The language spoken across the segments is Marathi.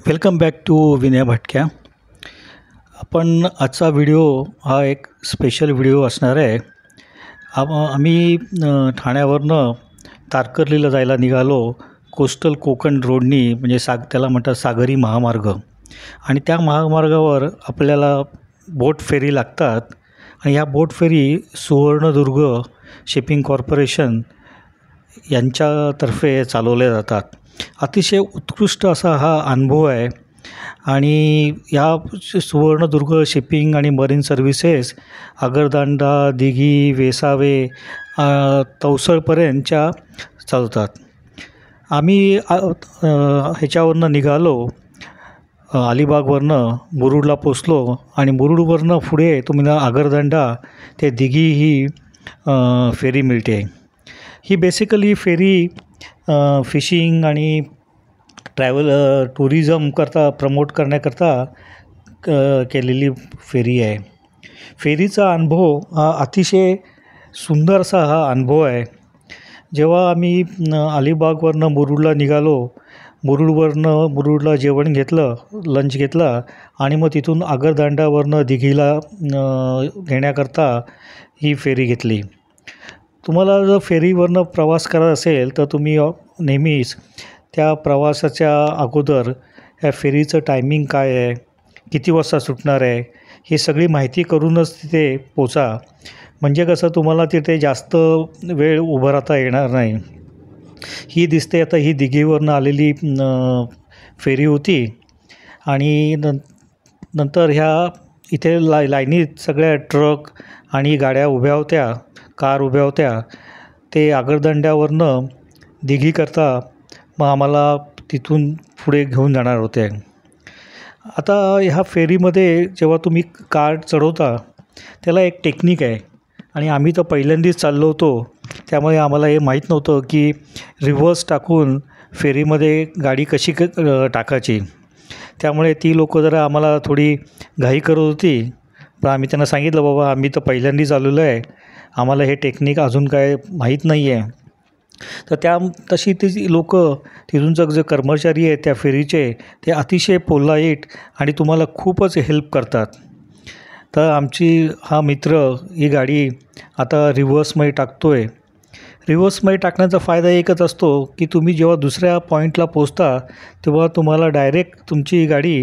वेलकम बॅक टू विनय भटक्या. आपण आजचा व्हिडिओ हा एक स्पेशल व्हिडिओ असणार आहे. आम्ही ठाण्यावरनं तारकर्लीला जायला निघालो कोस्टल कोकण रोडनी, म्हणजे त्याला म्हणतात सागरी महामार्ग. आणि त्या महामार्गावर आपल्याला बोट फेरी लागतात आणि ह्या बोट फेरी सुवर्णदुर्ग शिपिंग कॉर्पोरेशन यांच्यातर्फे चालवल्या जातात. अतिशय उत्कृष्ट असा हा अनुभव आहे. आणि या सुवर्णदुर्ग शिपिंग आणि मरीन सर्व्हिसेस आगरदांडा, दिघी, वेसावे, तवसळपर्यंतच्या चालतात. आम्ही ह्याच्यावरनं निघालो, अलिबागवरनं मुरुडला पोचलो आणि मुरुडवरनं पुढे तुम्हाला आगरदांडा ते दिघी ही फेरी मिळते. ही बेसिकली फेरी फिशिंग आणि टुरिझम करता प्रमोट करण्याकरता केलेली फेरी आहे. फेरीचा अनुभव हा अतिशय सुंदर असा हा अनुभव आहे. जेव्हा आम्ही अलिबागवरनं मुरुडला निघालो, मुरुडला जेवण घेतलं, लंच घेतला आणि मग तिथून आगरदांडावरनं दिघीला घेण्याकरता ही फेरी घेतली. तुम्हाला जर फेरीवरनं प्रवास करायचा असेल तर तुम्ही नेहमीच त्या प्रवासाच्या अगोदर ह्या फेरीचं टायमिंग काय आहे, किती वाजता सुटणार आहे, ही सगळी माहिती करूनच तिथे पोचा. म्हणजे कसं तुम्हाला तिथे जास्त वेळ उभं राहता येणार नाही. ही दिसते आता ही दिघीवरनं आलेली फेरी होती आणि नंतर ह्या इथे लाईनीत सगळ्या ट्रक आणि गाड्या उभ्या होत्या, कार उभ्या होत्या. ते आगरदांड्यावरनं दिघीकरता मग आम्हाला तिथून पुढे घेऊन जाणार होते. आता ह्या फेरीमध्ये जेव्हा तुम्ही कार चढवता त्याला एक टेक्निक आहे आणि आम्ही तर पहिल्यांदाच चाललो होतो, त्यामुळे आम्हाला हे माहीत नव्हतं की रिव्हर्स टाकून फेरीमध्ये गाडी कशी टाकायची. त्यामुळे ती लोकं जरा आम्हाला थोडी घाई करत होती. पण आम्ही त्यांना सांगितलं, बाबा आम्ही तर पहिल्यांदाच आलेलो आहे, आम्हाला हे टेक्निक अजून काय माहीत नाही आहे. तर तशी ती लोकं तिथूनचं जे कर्मचारी आहेत त्या फेरीचे, ते अतिशय पोलाईट आणि तुम्हाला खूपच हेल्प करतात. तर आमची हा मित्र ही गाडी आता रिव्हर्समध्ये टाकतो आहे. रिव्हर्समध्ये टाकण्याचा फायदा एकच असतो की तुम्ही जेव्हा दुसऱ्या पॉईंटला पोचता तेव्हा तुम्हाला डायरेक्ट तुमची गाडी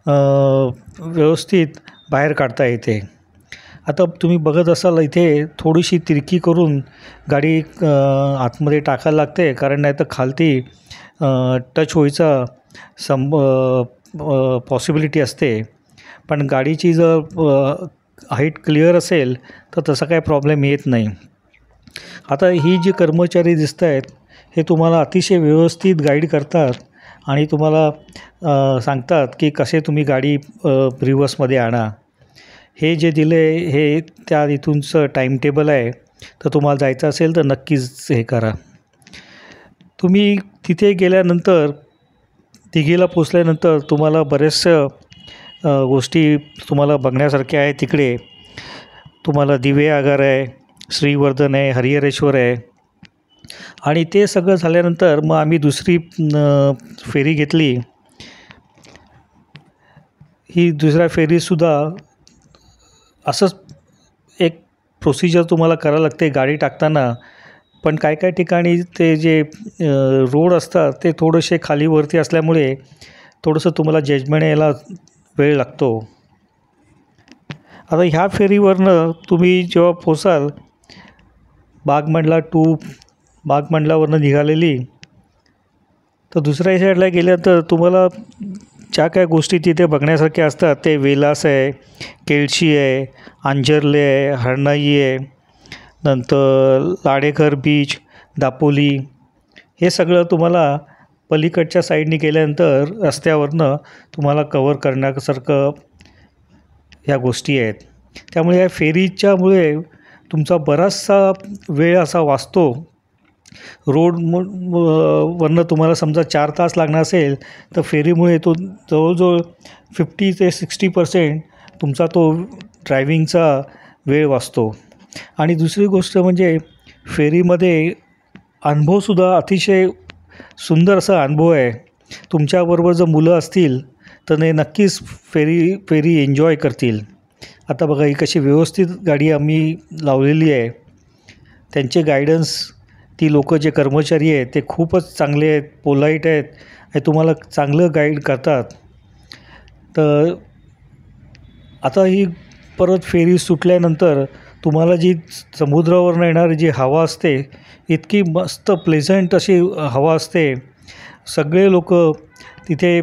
व्यवस्थित बाहेर काढता येते. आता तुम्ही बघत असाल इथे थोडीशी तिरकी करून गाडी आतमध्ये टाकायला लागते, कारण नाही तर खालती टच व्हायचा पॉसिबिलिटी असते. पण गाडीची जर हाईट क्लिअर असेल तर तसा काय प्रॉब्लेम येत नाही. आता ही जी कर्मचारी दिसत आहेत हे तुम्हाला अतिशय व्यवस्थित गाईड करतात आणि तुम्हाला सांगतात की कसे तुम्ही गाडी रिव्हर्समध्ये आणा. हे जे दिले हे त्या इथूनचं टाईम टेबल आहे. तर तुम्हाला जायचं असेल तर नक्कीच हे करा. तुम्ही तिथे गेल्यानंतर दिघीला पोचल्यानंतर तुम्हाला बऱ्याचशा गोष्टी तुम्हाला बघण्यासारख्या आहे. तिकडे तुम्हाला दिवे आगार आहे, श्रीवर्धन आहे, हरिहरेश्वर आहे. आणि ते सगळं झाल्यानंतर मग आम्ही दुसरी फेरी घेतली. ही दुसऱ्या फेरीसुद्धा असंच एक प्रोसिजर तुम्हाला करावं लागते गाडी टाकताना. पण काय काय ठिकाणी ते जे रोड असतात ते थोडेसे खालीवरती असल्यामुळे थोडंसं तुम्हाला जजमेंट यायला वेळ लागतो. आता ह्या फेरीवरनं तुम्ही जेव्हा पोचाल, बागमंडलावरनं निघालेली, तर दुसऱ्या साईडला गेल्यानंतर तुम्हाला ज्या काय गोष्टी तिथे बघण्यासारख्या असतात ते वेलास आहे, केळशी आहे, आंजर्ले आहे, हरणाई आहे, नंतर लाडेघर बीच, दापोली, हे सगळं तुम्हाला पलीकडच्या साईडने गेल्यानंतर रस्त्यावरनं तुम्हाला कवर करण्यासारखं ह्या गोष्टी आहेत. त्यामुळे या फेरीच्यामुळे तुमचा बराचसा वेळ असा वाचतो. वरनं तुम्हाला समजा 4 तास लागणार असेल तर फेरीमुळे तो जवळजवळ 50 ते 60% तुमचा तो ड्रायव्हिंगचा वेळ वाचतो. आणि दुसरी गोष्ट म्हणजे फेरीमध्ये अनुभवसुद्धा अतिशय सुंदर असा अनुभव आहे. तुमच्याबरोबर जर मुलं असतील तर ते नक्कीच फेरी एन्जॉय करतील. आता बघा ही कशी व्यवस्थित गाडी आम्ही लावलेली आहे. त्यांचे गायडन्स, ती लोकं जे कर्मचारी आहेत ते खूपच चांगले आहेत, पोलाईट आहेत आणि तुम्हाला चांगलं गाईड करतात. तर आता ही परत फेरी सुटल्यानंतर तुम्हाला जी समुद्रावरनं येणारी जी हवा असते, इतकी मस्त प्लेझंट अशी हवा असते. सगळे लोकं तिथे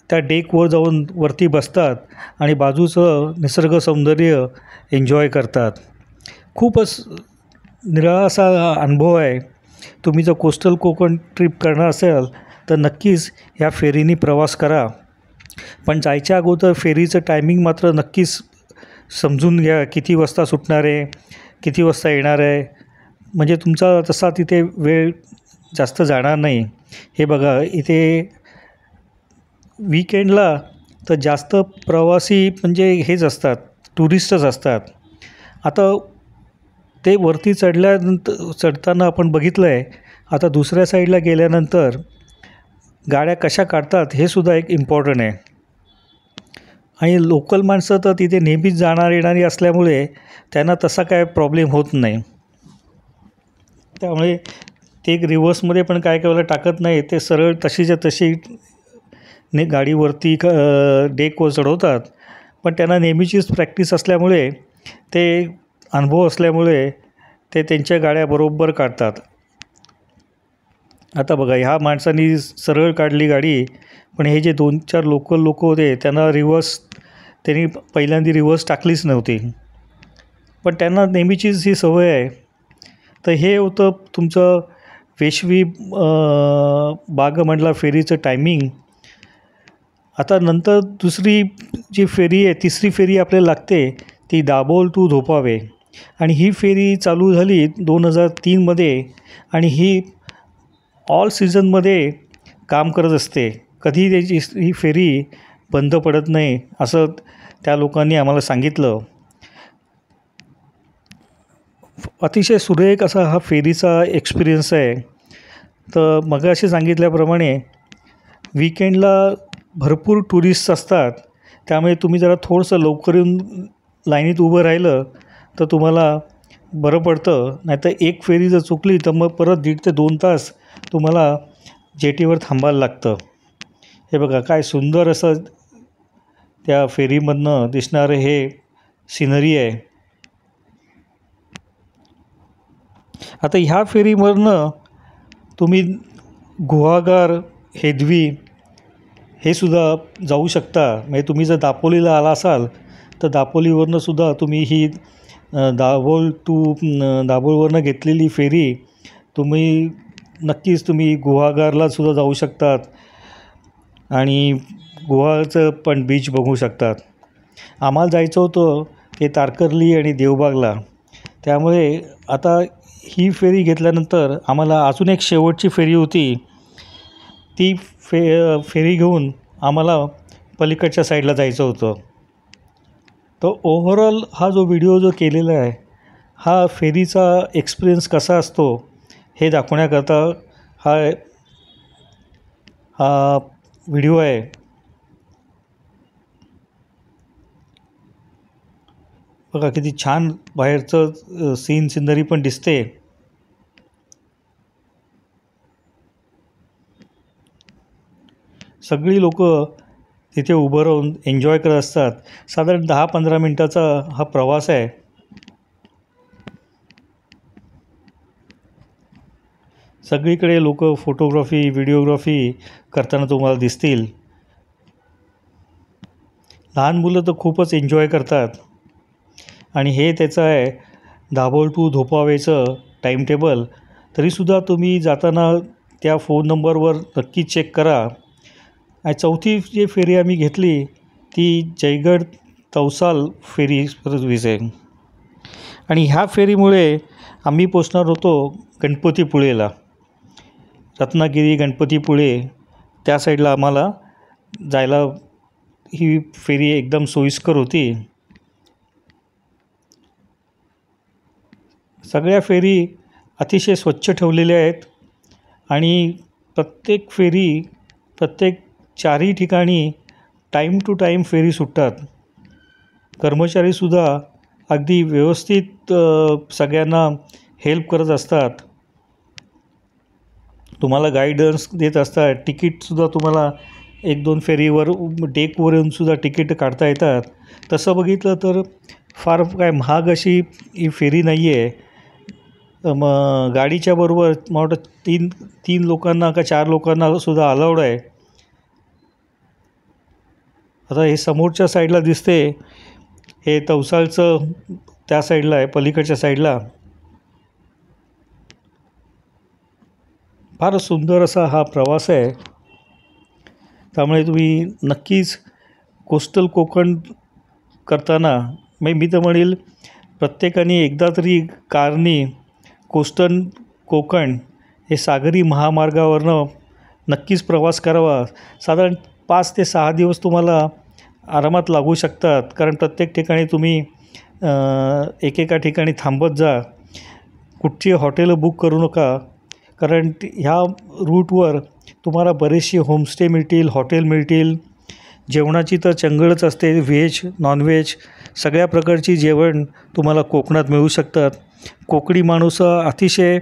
त्या डेकवर जाऊन वरती बसतात आणि बाजूचं निसर्ग सौंदर्य एन्जॉय करतात. खूपच निराळा असा अनुभव आहे. तुम्ही जर कोस्टल कोकण ट्रिप करणार असाल तर नक्कीच ह्या फेरीने प्रवास करा. पण जायच्या अगोदर फेरीचं टायमिंग मात्र नक्कीच समजून घ्या. किती वाजता सुटणार आहे, किती वाजता येणार आहे, म्हणजे तुमचा तसा तिथे वेळ जास्त जाणार नाही. हे बघा इथे वीकेंडला तर जास्त प्रवासी म्हणजे हेच असतात, टुरिस्टच असतात. आता ते वरती चढताना आपण बघितलं आहे. आता दुसऱ्या साईडला गेल्यानंतर गाड्या कशा काढतात हे सुद्धा एक इम्पॉर्टंट आहे. आणि लोकल माणसं तर तिथे नेहमीच जाणार येणारी असल्यामुळे त्यांना तसा काय प्रॉब्लेम होत नाही. त्यामुळे ते रिव्हर्समध्ये पण काय वेळेला टाकत नाही, ते सरळ तशीच्या तशी गाडीवरती डेकवर चढवतात. पण त्यांना नेहमीचीच प्रॅक्टिस असल्यामुळे, ते अनुभव असल्यामुळे ते त्यांच्या गाड्या बरोबर काढतात. आता बघा ह्या माणसांनी सरळ काढली गाडी, पण हे जे 2-4 लोकल लोक होते त्यांना त्यांनी पहिल्यांदा रिव्हर्स टाकलीच नव्हती. पण त्यांना नेहमीचीच ही सवय आहे. तर हे होतं तुमचं वेशवी बागमंडला फेरीचं टायमिंग. आता नंतर दुसरी जी फेरी आहे, तिसरी फेरी आपल्याला लागते ती दाभोळ टू धोपावे. आणि ही फेरी चालू झाली 2003मध्ये आणि ही ऑल सीझनमध्ये काम करत असते. कधी त्याची ही फेरी बंद पडत नाही असं त्या लोकांनी आम्हाला सांगितलं. अतिशय सुरेख असा हा फेरीचा एक्सपिरियन्स आहे. तर मगाशी सांगितल्याप्रमाणे वीकेंडला भरपूर टुरिस्ट असतात. त्यामुळे तुम्ही जरा थोडंसं लवकर येऊन लाईनीत उभं राहिलं तर तुम्हाला बरं पडतं. नाहीतर एक फेरी जर चुकली तर मग परत 1.5 ते 2 तास तुम्हाला जेटीवर थांबायला लागतं. हे बघा काय सुंदर असं त्या फेरीमधनं दिसणारं हे सिनरी आहे. आता ह्या फेरीमधनं तुम्ही गुहागर, हेदवी हे सुद्धा जाऊ शकता. म्हणजे तुम्ही जर दापोलीला आला असाल तर दापोलीवरनं सुद्धा तुम्ही ही दाभोळवरनं घेतलेली फेरी तुम्ही गुहागरला सुद्धा जाऊ शकतात आणि गोव्याचं पण बीच बघू शकतात. आम्हाला जायचं होतं ते तारकर्ली आणि देवबागला. त्यामुळे आता ही फेरी घेतल्यानंतर आम्हाला अजून एक शेवटची फेरी होती. ती फेरी घेऊन आम्हाला पलीकडच्या साईडला जायचं होतं. तर ओव्हरऑल हा जो व्हिडिओ जो केलेला आहे, हा फेरीचा एक्सपिरियन्स कसा असतो हे दाखवण्याकरता हा हा व्हिडिओ आहे. बघा किती छान बाहेरचं सिनरी पण दिसते. सगळी लोक तिथे उभं राहून एन्जॉय करत असतात. साधारण 10-15 मिनटाचा हा प्रवास आहे. सगळीकडे लोक फोटोग्राफी, व्हिडिओग्राफी करताना तुम्हाला दिसतील. लहान मुलं तर खूपच एन्जॉय करतात. आणि हे त्याचं आहे दाभोळ टू धोपावेचं टाईमटेबल. तरीसुद्धा तुम्ही जाताना त्या फोन नंबरवर नक्की चेक करा. आणि चौथी जी फेरी आम्ही घेतली ती जयगड तवसाल फेरी सर्व्हिस आहे. आणि ह्या फेरीमुळे आम्ही पोचणार होतो गणपतीपुळेला. रत्नागिरी, गणपतीपुळे त्या साईडला आम्हाला जायला ही फेरी एकदम सोयीस्कर होती. सगळ्या फेरी अतिशय स्वच्छ ठेवलेल्या आहेत आणि प्रत्येक फेरी प्रत्येक 4ही ठिकाणी टाईम टू टाईम फेरी सुटतात. कर्मचारीसुद्धा अगदी व्यवस्थित सगळ्यांना हेल्प करत असतात. तुम्हाला गाईडन्स देत असतात. तिकीटसुद्धा तुम्हाला 1-2 फेरीवर डेकवर येऊनसुद्धा तिकीट काढता येतात. तसं बघितलं तर फार काय महाग अशी ही फेरी नाही आहे. मग गाडीच्या बरोबर मला वाटतं 3 लोकांना का 4 लोकांना सुद्धा अलाउड आहे. आता हे समोरच्या साईडला दिसते, हे तवसाळचं त्या साईडला आहे, पलीकडच्या साईडला. फार सुंदर असा हा प्रवास आहे. त्यामुळे तुम्ही नक्कीच कोस्टल कोकण करताना मी तर म्हणेल प्रत्येकाने एकदा तरी कारनी कोस्टल कोकण हे सागरी महामार्गावरनं नक्कीच प्रवास करावा. साधारण 5 ते 6 दिवस तुम्हाला आरामात लागू शकतात. कारण प्रत्येक ठिकाणी तुम्ही एकेका ठिकाणी थांबत जा. कुठची हॉटेलं बुक करू नका, कारण ह्या रूटवर तुम्हाला बरेचसे होमस्टे मिळतील, हॉटेल मिळतील. जेवणाची तर चंगळच असते. व्हेज, नॉनव्हेज सगळ्या प्रकारची जेवण तुम्हाला कोकणात मिळू शकतात. कोकणी माणूस अतिशय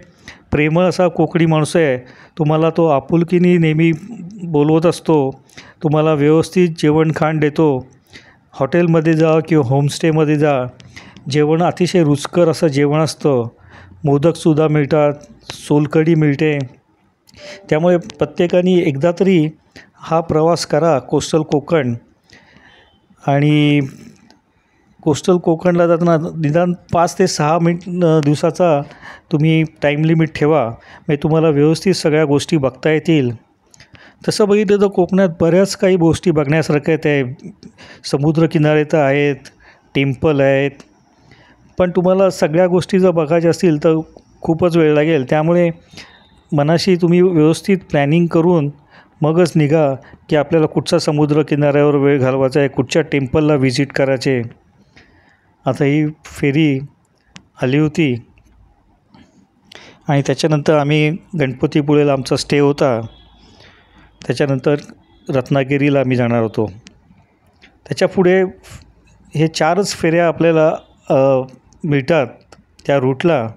प्रेमळ असा कोकणी माणूस आहे. तुम्हाला तो आपुलकीने नेहमी बोलवत असतो. तुम्हाला व्यवस्थित जेवणखाण देतो. हॉटेलमध्ये जा किंवा होमस्टेमध्ये जा, जेवण अतिशय रुचकर असं जेवण असतं. मोदकसुद्धा मिळतात, सोलकढी मिळते. त्यामुळे प्रत्येकाने एकदा तरी हा प्रवास करा कोस्टल कोकण. आणि कोस्टल कोकणला जाताना निदान 5 ते 6 दिवसाचा तुम्ही टाईम लिमिट ठेवा. म्हणजे तुम्हाला व्यवस्थित सगळ्या गोष्टी बघता येतील. तसं बघितलं तर कोकणात बऱ्याच काही गोष्टी बघण्यासारख्या आहेत. समुद्रकिनारे तर आहेत, टेम्पल आहेत. पण तुम्हाला सगळ्या गोष्टी जर बघायच्या असतील तर खूपच वेळ लागेल. त्यामुळे मनाशी तुम्ही व्यवस्थित प्लॅनिंग करून मगच निघा की आपल्याला कुठच्या समुद्रकिनाऱ्यावर वेळ घालवायचा आहे, कुठच्या टेम्पलला व्हिजिट करायचे. आता ही फेरी आली होती आणि त्याच्यानंतर आम्ही गणपतीपुळेला आमचा स्टे होता. त्याच्यानंतर रत्नागिरीला आम्ही जाणार होतो. त्याच्यापुढे हे 4च फेऱ्या आपल्याला मिळतात त्या रूटला.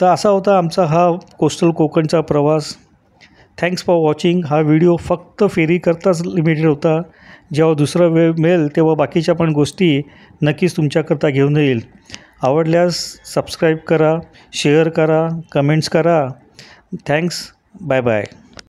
तर असा होता आमचा हा कोस्टल कोकणचा प्रवास. Thanks for watching. हा व्हिडिओ फक्त फेरीकरताच लिमिटेड होता. जेव्हा दुसरा वेळ मिळेल तेव्हा बाकीच्या पण गोष्टी नक्कीच तुमच्याकरता घेऊन येईल. आवडल्यास सबस्क्राईब करा, शेअर करा, कमेंट्स करा. थँक्स. Bye bye.